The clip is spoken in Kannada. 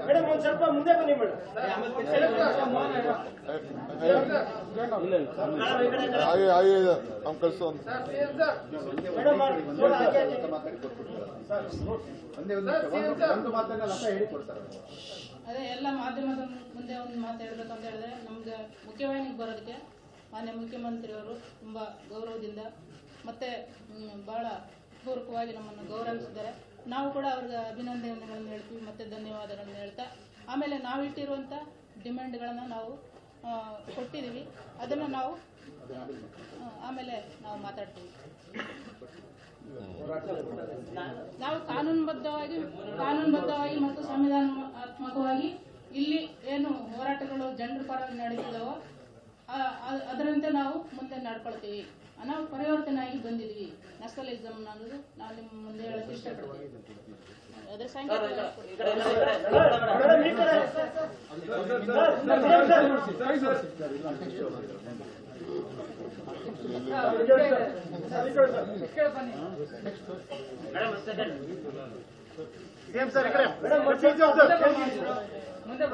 ಮೇಡಮ್ ಒಂದು ಸ್ವಲ್ಪ ಮುಂದೆ ಬನ್ನಿ ಮೇಡಮ್. ಅದೇ ಎಲ್ಲ ಮಾಧ್ಯಮದ ಮುಂದೆ ಒಂದು ಮಾತು ಹೇಳ್ಬೇಕಂತ ಹೇಳಿದ್ರೆ, ನಮ್ಗೆ ಮುಖ್ಯವಾಹಿನಿಗೆ ಬರೋದಕ್ಕೆ ಮಾನ್ಯ ಮುಖ್ಯಮಂತ್ರಿಯವರು ತುಂಬಾ ಗೌರವದಿಂದ ಮತ್ತೆ ಬಹಳ ಪೂರ್ವಕವಾಗಿ ನಮ್ಮನ್ನು ಗೌರವಿಸಿದ್ದಾರೆ. ನಾವು ಕೂಡ ಅವ್ರಿಗೆ ಅಭಿನಂದನೆಗಳನ್ನು ಹೇಳ್ತೀವಿ, ಮತ್ತೆ ಧನ್ಯವಾದಗಳನ್ನು ಹೇಳ್ತಾ, ಆಮೇಲೆ ನಾವಿಟ್ಟಿರುವಂಥ ಡಿಮ್ಯಾಂಡ್ಗಳನ್ನು ನಾವು ಕೊಟ್ಟಿದ್ದೀವಿ. ಅದನ್ನು ನಾವು ಆಮೇಲೆ ನಾವು ಮಾತಾಡ್ತೀವಿ. ನಾವು ಕಾನೂನುಬದ್ಧವಾಗಿ ಮತ್ತು ಸಂವಿಧಾನಾತ್ಮಕವಾಗಿ ಇಲ್ಲಿ ಏನು ಹೋರಾಟಗಳು ಜನರ ಪರವಾಗಿ ನಡೀತಿದ್ದಾವೋ ಅದರಂತೆ ನಾವು ಮುಂದೆ ನಡ್ಕೊಳ್ತೀವಿ. ನಾವು ಪರಿವರ್ತನೆಯಾಗಿ ಬಂದಿದ್ವಿ. ನಕ್ಸಲಿಸಮ್ ಅನ್ನೋದು ನಾವು ನಿಮ್ಮ ಮುಂದೆ ಹೇಳಕ್ಕೆ ಇಷ್ಟಪಡ್ತೀವಿ. ಅದ್ರ ಮುಂದೆ